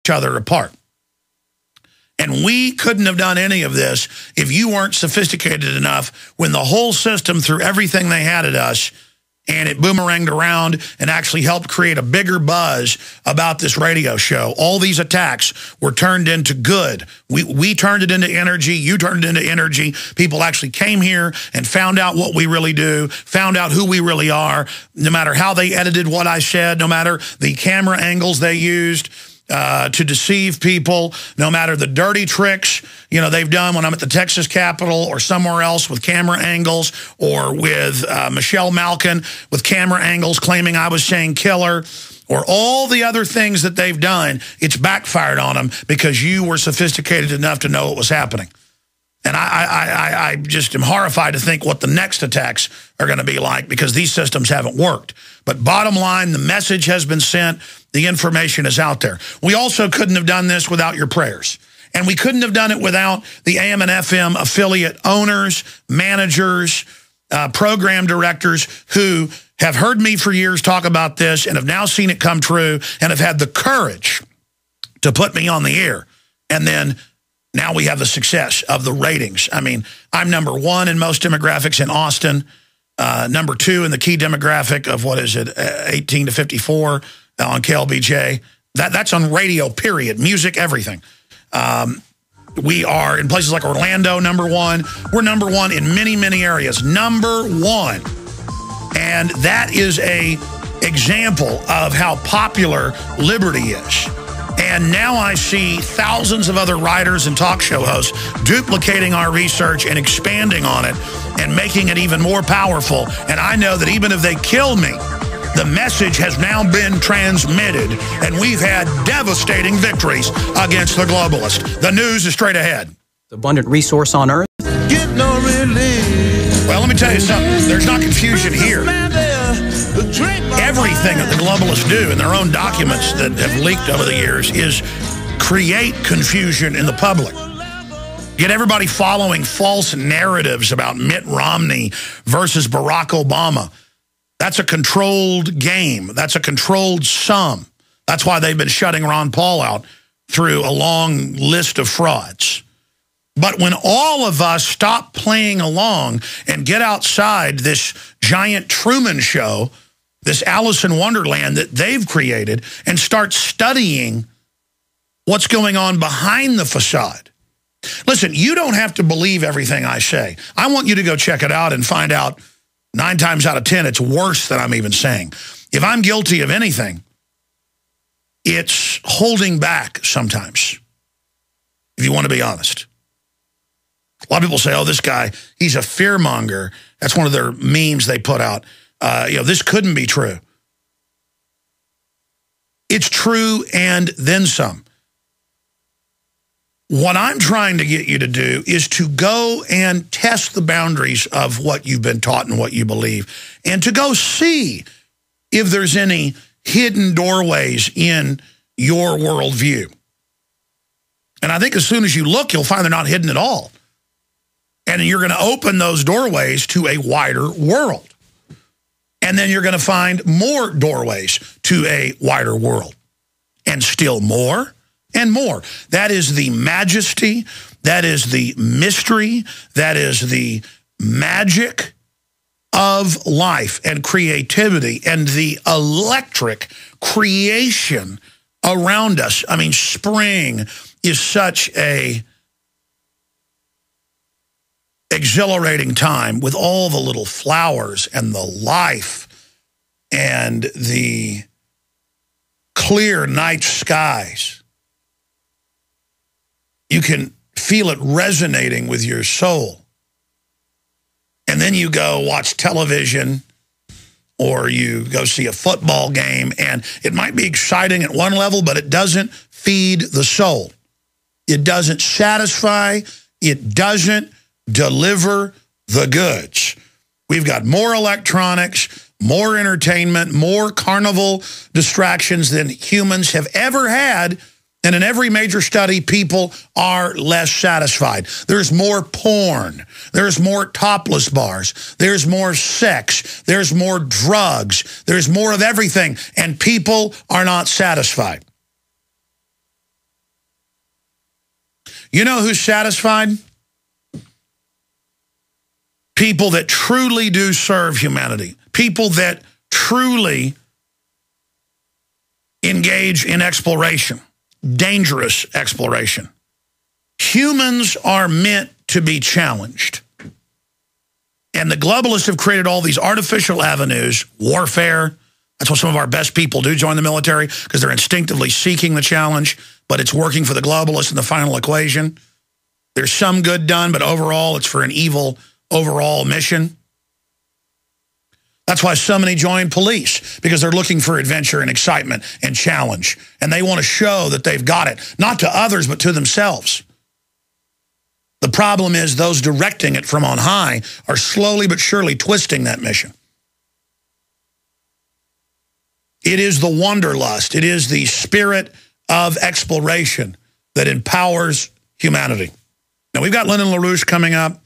each other apart. And we couldn't have done any of this if you weren't sophisticated enough when the whole system threw everything they had at us and it boomeranged around and actually helped create a bigger buzz about this radio show. All these attacks were turned into good. We turned it into energy. You turned it into energy. People actually came here and found out what we really do, found out who we really are, no matter how they edited what I said, no matter the camera angles they used to deceive people, no matter the dirty tricks, you know, they've done when I'm at the Texas Capitol or somewhere else with camera angles, or with Michelle Malkin with camera angles claiming I was saying killer, or all the other things that they've done. It's backfired on them because you were sophisticated enough to know what was happening. And I just am horrified to think what the next attacks are going to be like, because these systems haven't worked. But bottom line, the message has been sent. The information is out there. We also couldn't have done this without your prayers. And we couldn't have done it without the AM and FM affiliate owners, managers, program directors who have heard me for years talk about this and have now seen it come true and have had the courage to put me on the air. And then now we have the success of the ratings. I mean, I'm #1 in most demographics in Austin, #2 in the key demographic of, 18 to 54 on KLBJ. That's on radio, period. Music, everything. We are in places like Orlando, #1. We're #1 in many, many areas. #1. And that is a example of how popular liberty is. And now I see thousands of other writers and talk show hosts duplicating our research and expanding on it and making it even more powerful. And I know that even if they kill me, the message has now been transmitted, and we've had devastating victories against the globalists. The news is straight ahead. Abundant resource on Earth. Get no relief. Well, let me tell you something. There's not confusion here. Everything that the globalists do in their own documents that have leaked over the years is create confusion in the public. Get everybody following false narratives about Mitt Romney versus Barack Obama. That's a controlled game. That's a controlled sum. That's why they've been shutting Ron Paul out through a long list of frauds. But when all of us stop playing along and get outside this giant Truman Show, this Alice in Wonderland that they've created, and start studying what's going on behind the facade. Listen, you don't have to believe everything I say. I want you to go check it out and find out 9 times out of 10 it's worse than I'm even saying. If I'm guilty of anything, it's holding back sometimes, if you want to be honest. A lot of people say, oh, this guy, he's a fearmonger. That's one of their memes they put out. This couldn't be true. It's true and then some. What I'm trying to get you to do is to go and test the boundaries of what you've been taught and what you believe, and to go see if there's any hidden doorways in your worldview. And I think as soon as you look, you'll find they're not hidden at all. And you're going to open those doorways to a wider world. And then you're going to find more doorways to a wider world. And still more and more. That is the majesty. That is the mystery. That is the magic of life and creativity and the electric creation around us. I mean, spring is such a exhilarating time with all the little flowers and the life and the clear night skies. You can feel it resonating with your soul. And then you go watch television or you go see a football game, and it might be exciting at one level, but it doesn't feed the soul. It doesn't satisfy. It doesn't deliver the goods. We've got more electronics, more entertainment, more carnival distractions than humans have ever had. And in every major study, people are less satisfied. There's more porn. There's more topless bars. There's more sex. There's more drugs. There's more of everything. And people are not satisfied. You know who's satisfied? People that truly do serve humanity. People that truly engage in exploration, dangerous exploration. Humans are meant to be challenged. And the globalists have created all these artificial avenues, warfare. That's what some of our best people do, join the military, because they're instinctively seeking the challenge, but it's working for the globalists in the final equation. There's some good done, but overall it's for an evil overall mission. That's why so many join police, because they're looking for adventure and excitement and challenge. And they want to show that they've got it, not to others, but to themselves. The problem is those directing it from on high are slowly but surely twisting that mission. It is the wanderlust. It is the spirit of exploration that empowers humanity. Now, we've got Lyndon LaRouche coming up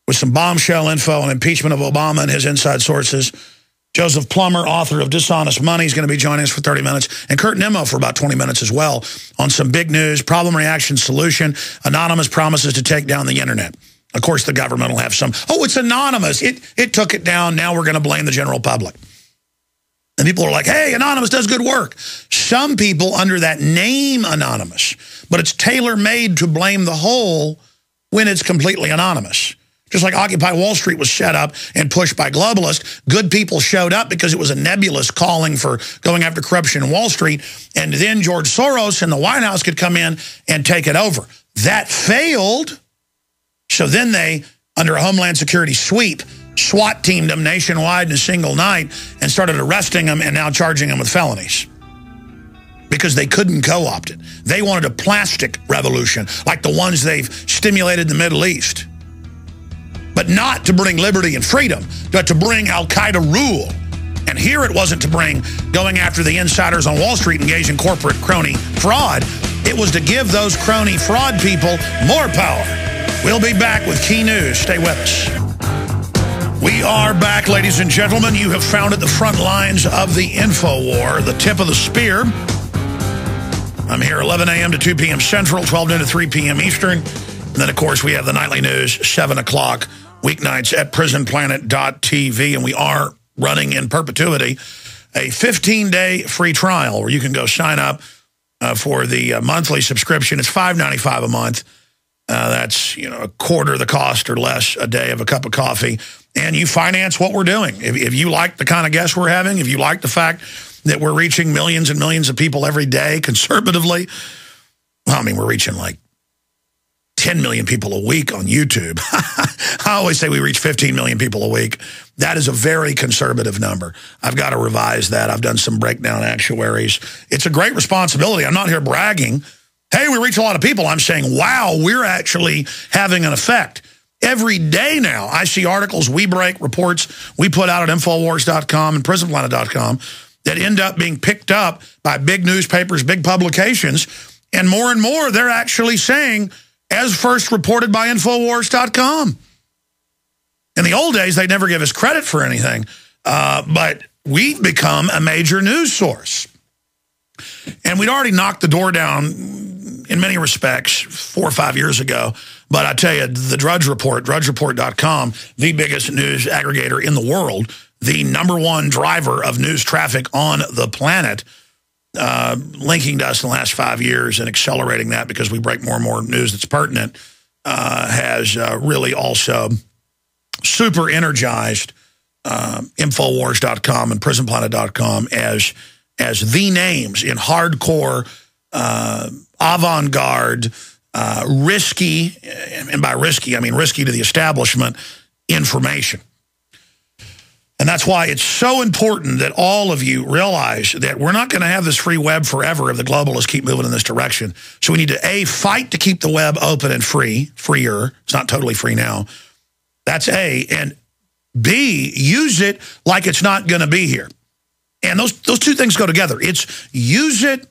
with some bombshell info on impeachment of Obama and his inside sources. Joseph Plummer, author of Dishonest Money, is going to be joining us for 30 minutes. And Kurt Nimmo for about 20 minutes as well on some big news, problem, reaction, solution. Anonymous promises to take down the internet. Of course, the government will have some, oh, it's anonymous. It took it down. Now we're going to blame the general public. And people are like, hey, Anonymous does good work. Some people under that name Anonymous, but it's tailor-made to blame the whole when it's completely anonymous. Just like Occupy Wall Street was set up and pushed by globalists, good people showed up because it was a nebulous calling for going after corruption in Wall Street, and then George Soros and the White House could come in and take it over. That failed, so then they, under a Homeland Security sweep, SWAT teamed them nationwide in a single night and started arresting them and now charging them with felonies. Because they couldn't co-opt it. They wanted a plastic revolution, like the ones they've stimulated in the Middle East. But not to bring liberty and freedom, but to bring al-Qaeda rule. And here it wasn't to bring going after the insiders on Wall Street engaged in corporate crony fraud. It was to give those crony fraud people more power. We'll be back with key news. Stay with us. We are back, ladies and gentlemen. You have found at the front lines of the info war, the tip of the spear. I'm here 11 a.m. to 2 p.m. Central, 12 noon to 3 p.m. Eastern. And then, of course, we have the nightly news, 7 o'clock, weeknights at Prisonplanet.tv. And we are running in perpetuity a 15-day free trial where you can go sign up for the monthly subscription. It's $5.95 a month. That's, a quarter the cost or less a day of a cup of coffee. And you finance what we're doing. If you like the kind of guests we're having, if you like the fact that we're reaching millions and millions of people every day conservatively, well, I mean, we're reaching like 10 million people a week on YouTube. I always say we reach 15 million people a week. That is a very conservative number. I've got to revise that. I've done some breakdown actuaries. It's a great responsibility. I'm not here bragging. Hey, we reach a lot of people. I'm saying, wow, we're actually having an effect. Every day now, I see articles we break, reports we put out at Infowars.com and Prisonplanet.com that end up being picked up by big newspapers, big publications, and more, they're actually saying, as first reported by Infowars.com. In the old days, they'd never give us credit for anything, but we've become a major news source. And we'd already knocked the door down in many respects 4 or 5 years ago. But I tell you, the Drudge Report, drudgereport.com, the biggest news aggregator in the world, the #1 driver of news traffic on the planet, linking to us in the last 5 years and accelerating that because we break more and more news that's pertinent, has really also super energized Infowars.com and Prisonplanet.com as the names in hardcore, avant-garde, risky, and by risky, I mean risky to the establishment, information. And that's why it's so important that all of you realize that we're not going to have this free web forever if the globalists keep moving in this direction. So we need to, A, fight to keep the web open and freer. It's not totally free now. That's A. And B, use it like it's not going to be here. And those two things go together. It's use it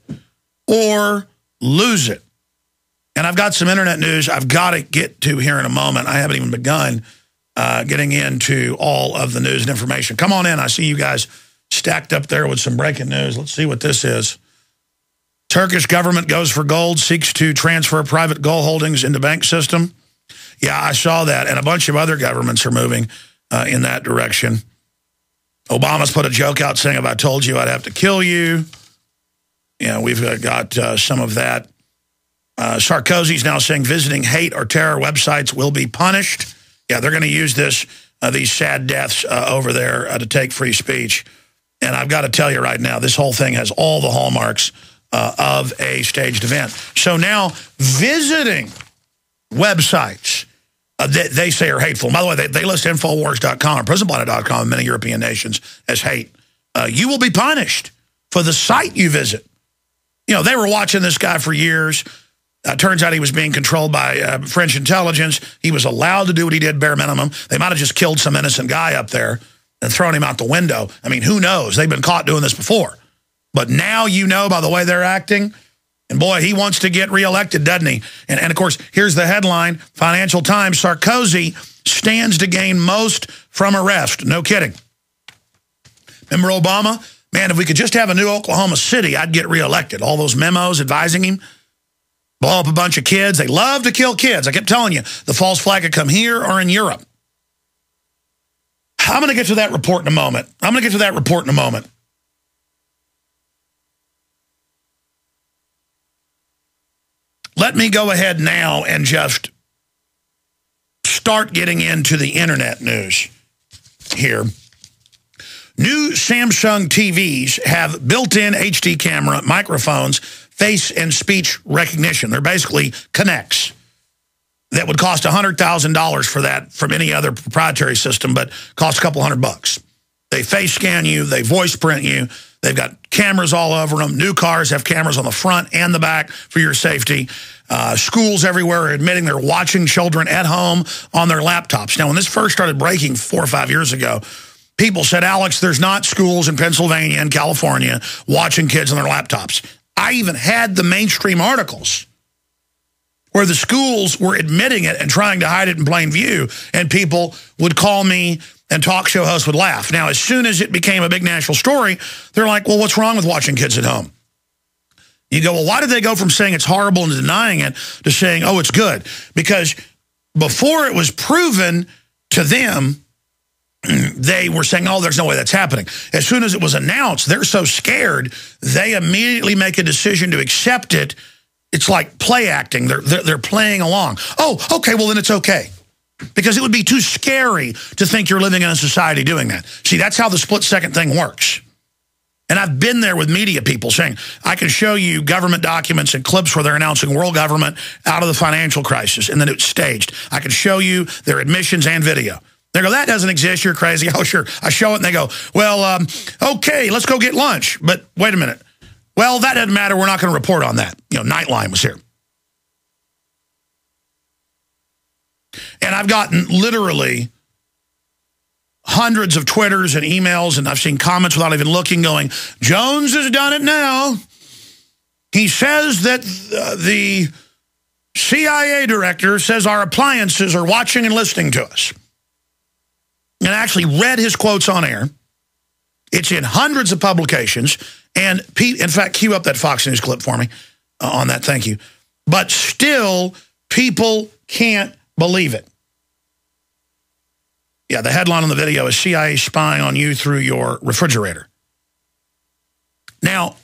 or lose it. And I've got some internet news I've got to get to here in a moment. I haven't even begun getting into all of the news and information. Come on in. I see you guys stacked up there with some breaking news. Let's see what this is. Turkish government goes for gold, seeks to transfer private gold holdings into bank system. Yeah, I saw that, and a bunch of other governments are moving in that direction. Obama's put a joke out saying, if I told you I'd have to kill you. Yeah, we've got some of that. Sarkozy's now saying visiting hate or terror websites will be punished. Yeah, they're going to use this, these sad deaths over there to take free speech. And I've got to tell you right now, this whole thing has all the hallmarks of a staged event. So now visiting websites they say are hateful. By the way, they list Infowars.com or Prisonplanet.com in many European nations as hate. You will be punished for the site you visit. You know, they were watching this guy for years. Turns out he was being controlled by French intelligence. He was allowed to do what he did, bare minimum. They might have just killed some innocent guy up there and thrown him out the window. I mean, who knows? They've been caught doing this before. But now you know by the way they're acting. And boy, he wants to get reelected, doesn't he? And of course, here's the headline, Financial Times, Sarkozy stands to gain most from arrest. No kidding. Remember Obama? Man, if we could just have a new Oklahoma City, I'd get reelected. All those memos advising him. Blow up a bunch of kids. They love to kill kids. I kept telling you, the false flag could come here or in Europe. I'm going to get to that report in a moment. Let me go ahead now and just start getting into the internet news here. New Samsung TVs have built-in HD camera, microphones, face and speech recognition. They're basically Connects. That would cost $100,000 for that from any other proprietary system, but cost a couple $100. They face scan you, they voice print you, they've got cameras all over them. New cars have cameras on the front and the back for your safety. Schools everywhere are admitting they're watching children at home on their laptops. Now, when this first started breaking 4 or 5 years ago, people said, Alex, there's not schools in Pennsylvania and California watching kids on their laptops. I even had the mainstream articles where the schools were admitting it and trying to hide it in plain view, and people would call me and talk show hosts would laugh. Now, as soon as it became a big national story, they're like, well, what's wrong with watching kids at home? You go, well, why did they go from saying it's horrible and denying it to saying, oh, it's good? Because before it was proven to them, they were saying, oh, there's no way that's happening. As soon as it was announced, they're so scared, they immediately make a decision to accept it. It's like play acting. They're playing along. Oh, okay, well, then it's okay. Because it would be too scary to think you're living in a society doing that. See, that's how the split-second thing works. And I've been there with media people saying, I can show you government documents and clips where they're announcing world government out of the financial crisis, and then it's staged. I can show you their admissions and video. They go, that doesn't exist, you're crazy. Oh, sure. I show it, and they go, well, okay, let's go get lunch. But wait a minute. Well, that doesn't matter. We're not going to report on that. You know, Nightline was here. And I've gotten literally hundreds of Twitters and emails, and I've seen comments without even looking going, Jones has done it now. He says that the CIA director says our appliances are watching and listening to us. And I actually read his quotes on air. It's in hundreds of publications. And, in fact, cue up that Fox News clip for me on that. Thank you. But still, people can't believe it. Yeah, the headline on the video is CIA spying on you through your refrigerator. Now,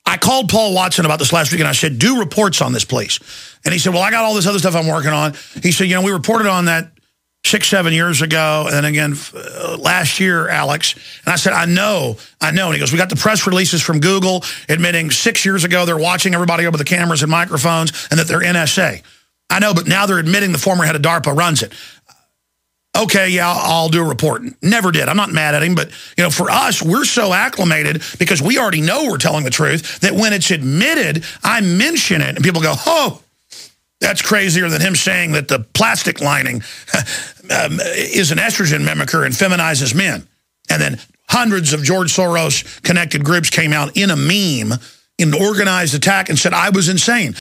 I called Paul Watson about this last week, and I said, do reports on this, please. And he said, well, I got all this other stuff I'm working on. He said, you know, we reported on that 6-7 years ago, and then again last year, Alex. And I said, I know. And he goes, we got the press releases from Google admitting 6 years ago they're watching everybody over the cameras and microphones and that they're NSA. I know, but now they're admitting the former head of DARPA runs it. Okay, yeah, I'll do a report. Never did. I'm not mad at him, but you know, for us, we're so acclimated because we already know we're telling the truth that when it's admitted, I mention it, and people go, oh, that's crazier than him saying that the plastic lining is an estrogen mimicker and feminizes men. And then hundreds of George Soros-connected groups came out in a meme, in an organized attack, and said I was insane.